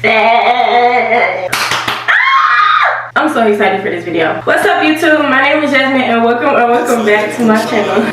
I'm so excited for this video. What's up, YouTube? My name is Jasmine and welcome back to my channel.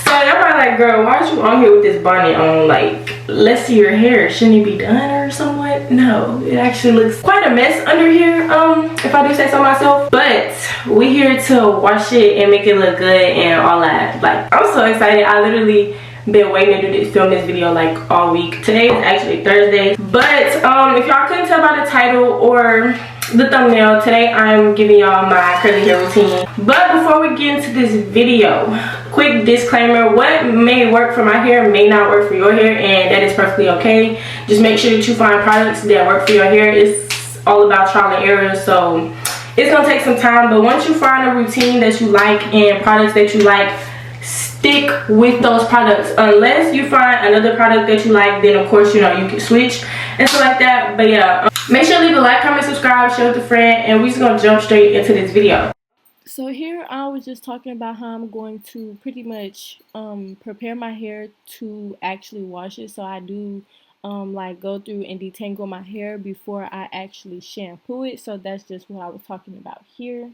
So y'all probably like, girl, why are you on here with this bonnet on? Like, let's see your hair. Shouldn't it be done or somewhat? No, it actually looks quite a mess under here, if I do say so myself. But we here to wash it and make it look good and all that. Like, I'm so excited. I literally been waiting to film this video like all week. Today is actually Thursday, but if y'all couldn't tell by the title or the thumbnail, today I'm giving y'all my curly hair routine. But before we get into this video, quick disclaimer: what may work for my hair may not work for your hair, and that is perfectly okay. Just make sure that you find products that work for your hair. It's all about trial and error, so it's gonna take some time, but once you find a routine that you like and products that you like, stick with those products. Unless you find another product that you like, then of course, you know, you can switch and stuff like that. But yeah, make sure to leave a like, comment, subscribe, share with a friend, and we're just gonna jump straight into this video. So here I was just talking about how I'm going to pretty much prepare my hair to actually wash it. So I do like go through and detangle my hair before I actually shampoo it. So that's just what I was talking about here.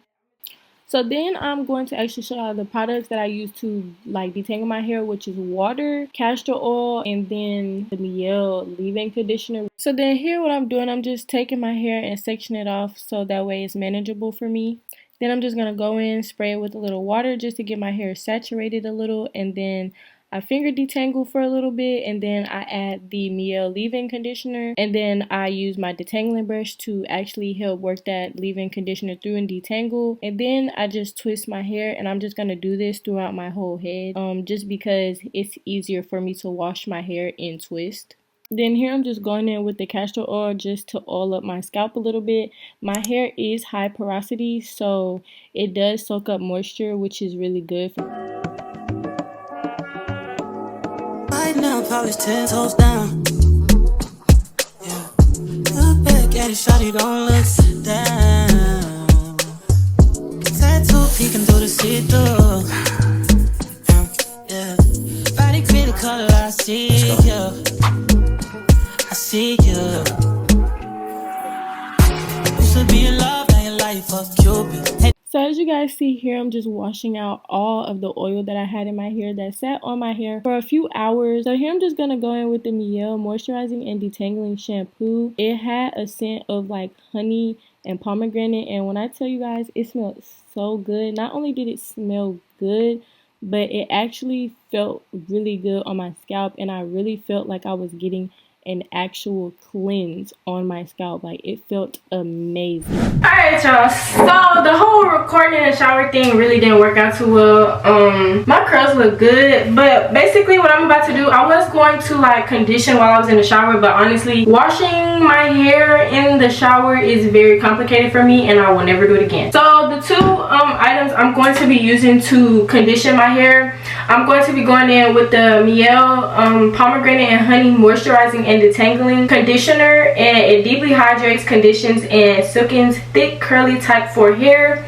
So then I'm going to actually show you the products that I use to like detangle my hair, which is water, castor oil, and then the Mielle leave-in conditioner. So then here what I'm doing, I'm just taking my hair and sectioning it off so that way it's manageable for me. Then I'm just going to go in, spray it with a little water just to get my hair saturated a little, and then I finger detangle for a little bit, and then I add the Mielle leave-in conditioner, and then I use my detangling brush to actually help work that leave-in conditioner through and detangle, and then I just twist my hair, and I'm just going to do this throughout my whole head, just because it's easier for me to wash my hair in twist. Then here I'm just going in with the castor oil just to oil up my scalp a little bit. My hair is high porosity, so it does soak up moisture, which is really good for me. Now polish 10 toes down. Yeah. Look back at it, shawty, don't look sit down. Tattoo peeking through the see-through. Yeah. Body create a color, I see you. I see you. Used to be in love, now your life of Cupid. Hey. So as you guys see here, I'm just washing out all of the oil that I had in my hair that sat on my hair for a few hours. So here I'm just going to go in with the Mielle moisturizing and detangling shampoo. It had a scent of like honey and pomegranate, and when I tell you guys, it smelled so good. Not only did it smell good, but it actually felt really good on my scalp, and I really felt like I was getting an actual cleanse on my scalp. Like, it felt amazing. Alright, y'all, so the whole recording and shower thing really didn't work out too well. My curls look good, but basically what I'm about to do, I was going to like condition while I was in the shower, but honestly, washing my hair in the shower is very complicated for me, and I will never do it again. So the two items I'm going to be using to condition my hair, I'm going to be going in with the Mielle pomegranate and honey moisturizing and detangling conditioner, and it deeply hydrates, conditions, and silkens thick curly type for hair.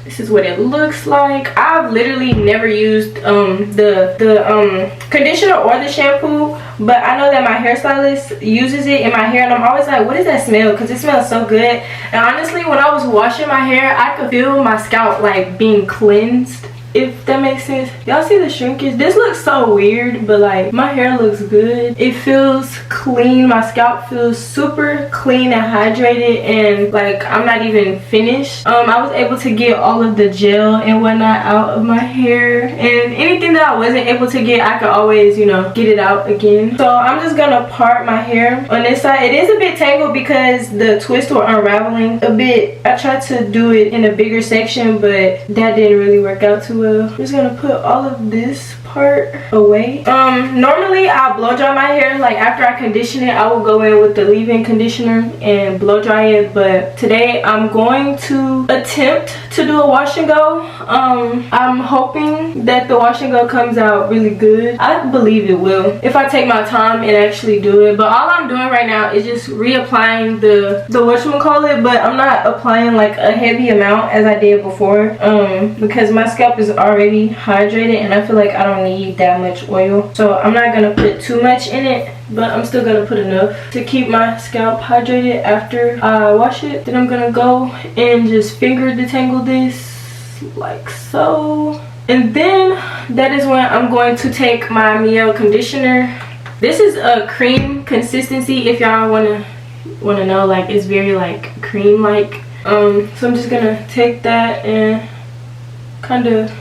This is what it looks like. I've literally never used the conditioner or the shampoo, but I know that my hairstylist uses it in my hair, and I'm always like, what does that smell? Because it smells so good. And honestly, when I was washing my hair, I could feel my scalp like being cleansed, if that makes sense. Y'all see the shrinkage? This looks so weird, but like my hair looks good. It feels clean. My scalp feels super clean and hydrated, and like I'm not even finished. I was able to get all of the gel and whatnot out of my hair, and anything that I wasn't able to get, I could always, you know, get it out again. So I'm just gonna part my hair on this side. It is a bit tangled because the twists were unraveling a bit. I tried to do it in a bigger section, but that didn't really work out too well. I'm just gonna put all of this part away. Normally I'll blow dry my hair. Like after I condition it, I will go in with the leave-in conditioner and blow dry it, but today I'm going to attempt to do a wash and go. I'm hoping that the wash and go comes out really good. I believe it will if I take my time and actually do it, but all I'm doing right now is just reapplying the whatchamacallit, but I'm not applying like a heavy amount as I did before, because my scalp is already hydrated and I feel like I don't need that much oil, so I'm not gonna put too much in it, but I'm still gonna put enough to keep my scalp hydrated after I wash it. Then I'm gonna go and just finger detangle this like so, and then that is when I'm going to take my Mielle conditioner. This is a cream consistency, if y'all wanna know, like it's very like cream like. So I'm just gonna take that and kind of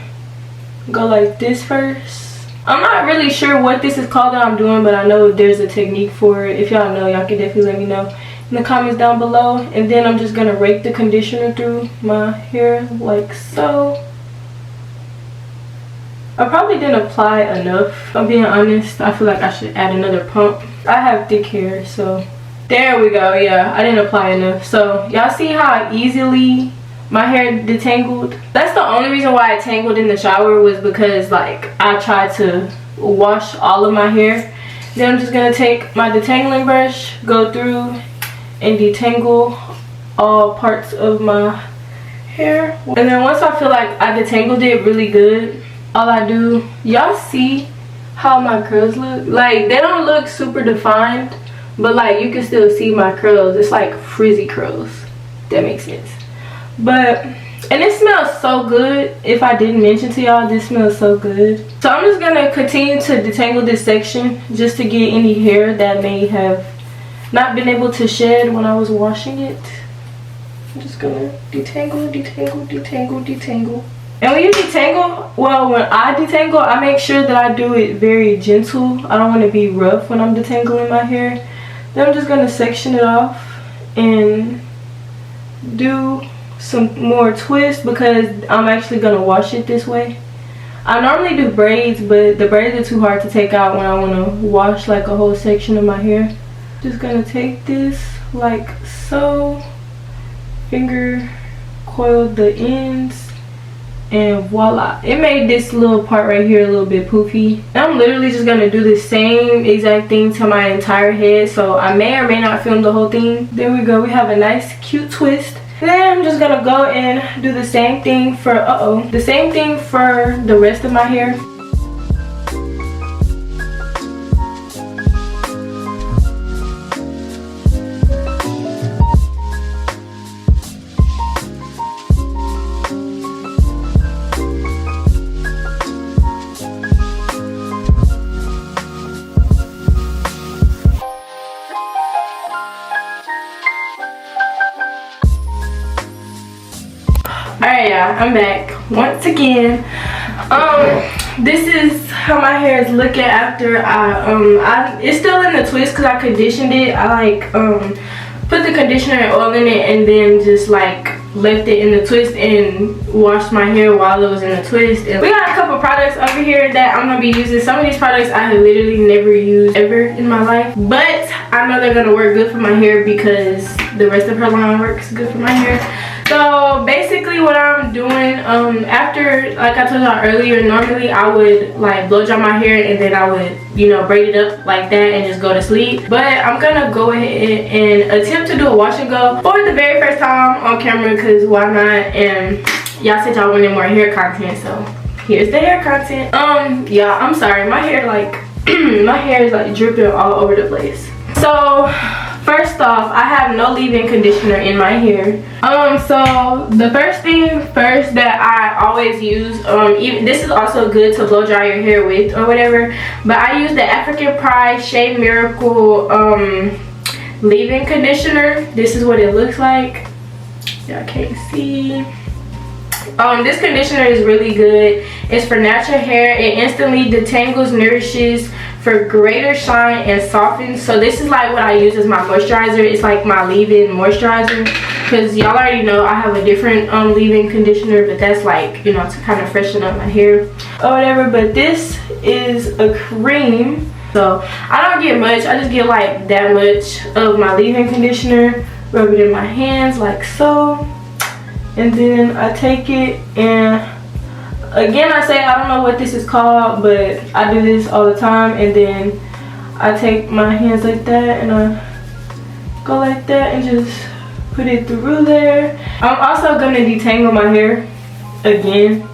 go like this first. I'm not really sure what this is called that I'm doing, but I know there's a technique for it. If y'all know, y'all can definitely let me know in the comments down below. And then I'm just gonna rake the conditioner through my hair like so. I probably didn't apply enough, if I'm being honest. I feel like I should add another pump. I have thick hair, so there we go. Yeah, I didn't apply enough. So y'all see how easily my hair detangled? That's the only reason why I tangled in the shower, was because like I tried to wash all of my hair. Then I'm just gonna take my detangling brush, go through and detangle all parts of my hair. And then once I feel like I detangled it really good, all I do, y'all see how my curls look? Like they don't look super defined, but like you can still see my curls. It's like frizzy curls. That makes sense. But, and it smells so good. If I didn't mention to y'all, this smells so good. So I'm just gonna continue to detangle this section just to get any hair that may have not been able to shed when I was washing it. I'm just gonna detangle, detangle, detangle, detangle. And when you detangle, well, when I detangle, I make sure that I do it very gentle. I don't want to be rough when I'm detangling my hair. Then I'm just gonna section it off and do some more twists, because I'm actually gonna wash it this way. I normally do braids, but the braids are too hard to take out when I want to wash like a whole section of my hair. Just gonna take this like so, finger coil the ends, and voila, it made this little part right here a little bit poofy. And I'm literally just gonna do the same exact thing to my entire head, so I may or may not film the whole thing. There we go, we have a nice cute twist. Then I'm just gonna go and do the same thing for the same thing for the rest of my hair. Alright y'all, I'm back once again. This is how my hair is looking after it's still in the twist because I conditioned it. I like put the conditioner and oil in it and then just like left it in the twist and washed my hair while it was in the twist. And we got a couple products over here that I'm gonna be using. Some of these products I have literally never used ever in my life, but I know they're gonna work good for my hair because the rest of her line works good for my hair. So basically what I'm doing, after, like I told y'all earlier, normally I would like blow dry my hair and then I would, you know, braid it up like that and just go to sleep. But I'm gonna go ahead and attempt to do a wash and go for the very first time on camera, because why not? And y'all said y'all wanted more hair content, so here's the hair content. Yeah, I'm sorry, my hair like my hair is like dripping all over the place. So first off, I have no leave-in conditioner in my hair. So the first thing first that I always use, even this is also good to blow dry your hair with or whatever, but I use the African Pride Shea Miracle leave-in conditioner. This is what it looks like. Y'all can't see. This conditioner is really good. It's for natural hair. It instantly detangles, nourishes for greater shine and softens. So this is like what I use as my moisturizer. It's like my leave-in moisturizer. because y'all already know I have a different leave-in conditioner, but that's like, you know, to kind of freshen up my hair or whatever. But this is a cream, so I don't get much. I just get like that much of my leave-in conditioner, rub it in my hands like so, and then I take it, and again I say I don't know what this is called, but I do this all the time, and then I take my hands like that and I go like that and just put it through there. I'm also gonna detangle my hair again,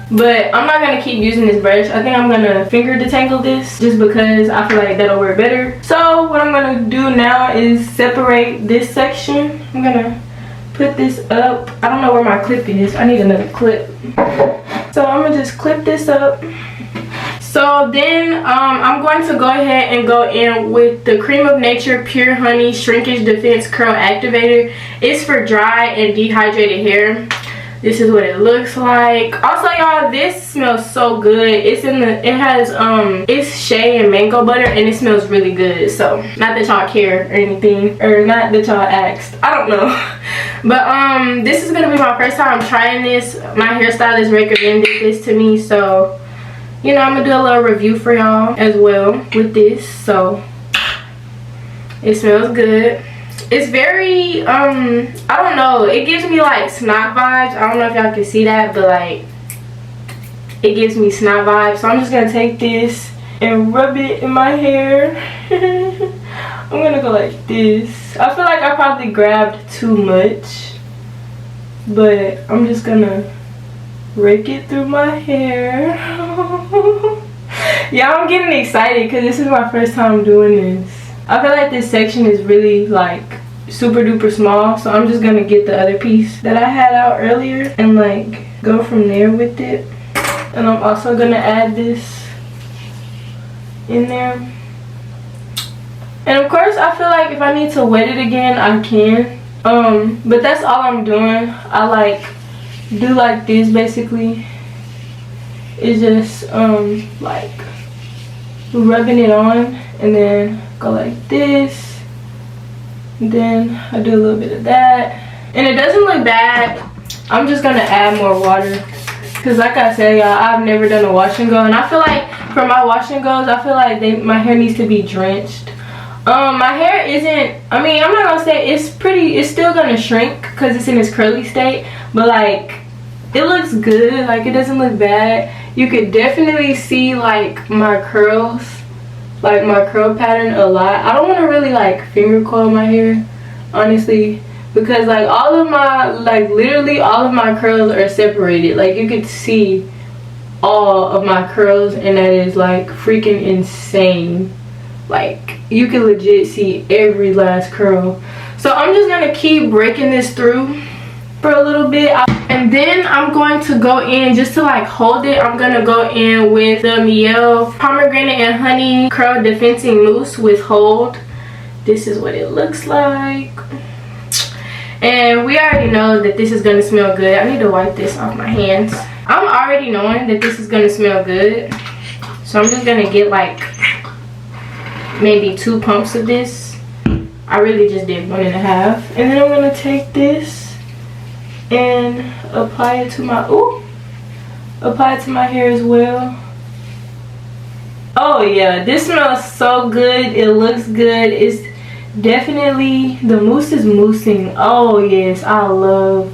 but I'm not gonna keep using this brush. I think I'm gonna finger detangle this just because I feel like that'll work better. So what I'm gonna do now is separate this section. I'm gonna put this up. I don't know where my clip is. I need another clip. So I'm gonna just clip this up. So then I'm going to go ahead and go in with the Cream of Nature Pure Honey Shrinkage Defense Curl Activator. It's for dry and dehydrated hair. This is what it looks like. Also, y'all, this smells so good. It's SHEA and mango butter, and it smells really good. So not that y'all care or anything, or not that y'all asked, I don't know. But this is gonna be my first time trying this. My hairstylist recommended this to me, so you know, I'm gonna do a little review for y'all as well with this. So it smells good. It's very I don't know, it gives me like snot vibes. I don't know if y'all can see that, but like it gives me snot vibes. So I'm just gonna take this and rub it in my hair. I'm gonna go like this. I feel like I probably grabbed too much, but I'm just gonna rake it through my hair. Yeah, I'm getting excited because this is my first time doing this. I feel like this section is really like super duper small, so I'm just gonna get the other piece that I had out earlier and like go from there with it. And I'm also gonna add this in there. And of course, I feel like if I need to wet it again, I can. But that's all I'm doing. I like do like this basically. It's just like rubbing it on, and then go like this, and then I do a little bit of that, and it doesn't look bad. I'm just gonna add more water because like I said, y'all, I've never done a wash and go, and I feel like for my wash and goes, I feel like my hair needs to be drenched. My hair isn't, I mean, I'm not gonna say it's still gonna shrink because it's in its curly state, but like it looks good. Like it doesn't look bad. You could definitely see like my curls, like my curl pattern a lot. I don't want to really like finger coil my hair, honestly, because like all of my, like literally all of my curls are separated. Like you could see all of my curls, and that is like freaking insane. Like you can legit see every last curl. So I'm just gonna keep breaking this through for a little bit, and then I'm going to go in just to like hold it. I'm gonna go in with the Miele Pomegranate and Honey Curl Defensing Mousse with Hold. This is what it looks like, and we already know that this is gonna smell good. I need to wipe this off my hands. I'm already knowing that this is gonna smell good, so I'm just gonna get like maybe 2 pumps of this. I really just did 1.5, and then I'm gonna take this and apply it to my hair as well. Oh yeah, this smells so good. It looks good. It's definitely, the mousse is moussing. Oh yes, I'm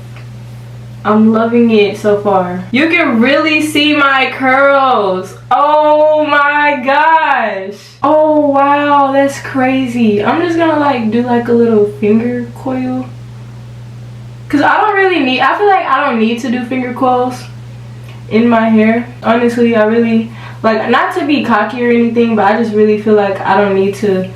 loving it so far. You can really see my curls. Oh my gosh. Oh wow, that's crazy. I'm just gonna like do like a little finger coil, because I feel like I don't need to do finger coils in my hair. Honestly, I really, like, not to be cocky or anything, but I just really feel like I don't need to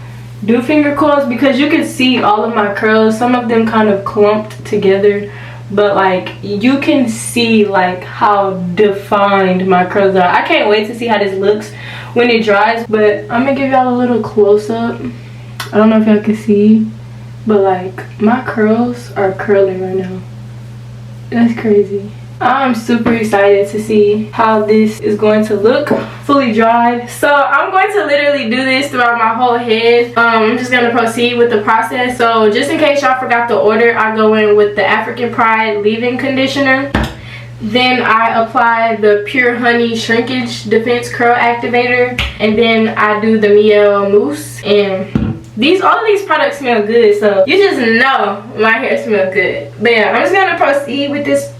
do finger coils, because you can see all of my curls. Some of them kind of clumped together, but like you can see like how defined my curls are. I can't wait to see how this looks when it dries, but I'm gonna give y'all a little close-up. I don't know if y'all can see, but like my curls are curling right now. That's crazy. I'm super excited to see how this is going to look fully dried. So I'm going to literally do this throughout my whole head. I'm just going to proceed with the process. So just in case y'all forgot the order, I go in with the African Pride leave-in conditioner. Then I apply the Pure Honey Shrinkage Defense Curl Activator. And then I do the Miel Mousse. And all of these products smell good. So you just know my hair smells good. But yeah, I'm just going to proceed with this.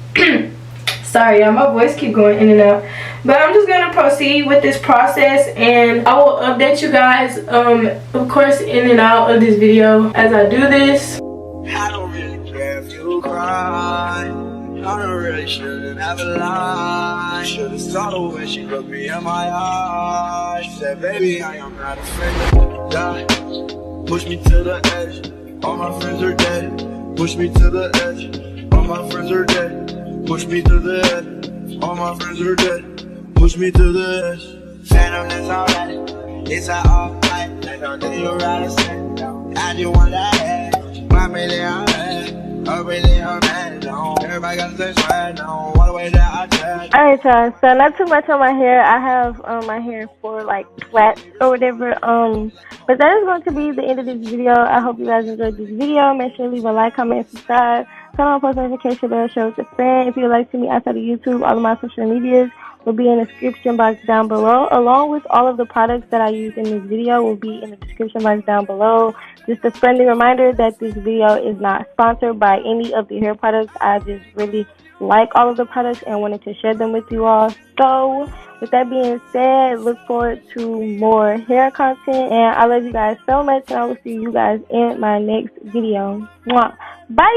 Sorry, y'all, my voice keep going in and out. But I'm just gonna proceed with this process, and I will update you guys, of course, in and out of this video as I do this. I don't really care if you cry. I don't really shouldn't have a lie. Should've saw the way she looked me in my eyes. She said, baby, I am not afraid to die. Push me to the edge. All my friends are dead. Push me to the edge. All my friends are dead. Push me to the edge, all my friends are dead. Push me to the edge. Phantom, that's alright. It's alright. Like I'm doing you right, I just want that head. My baby, I'm mad. Already, I'm mad. Everybody got the same sweat. No, what the way that I check. Alright, y'all. So not too much on my hair. I have my hair for like plaits or whatever. But that is going to be the end of this video. I hope you guys enjoyed this video. Make sure to leave a like, comment, and subscribe. Turn on post notification bell, share with a friend. If you would like to see me outside of YouTube, all of my social medias will be in the description box down below, along with all of the products that I use in this video will be in the description box down below. Just a friendly reminder that this video is not sponsored by any of the hair products. I just really like all of the products and wanted to share them with you all. So with that being said, look forward to more hair content, and I love you guys so much, and I will see you guys in my next video. Mwah. Bye.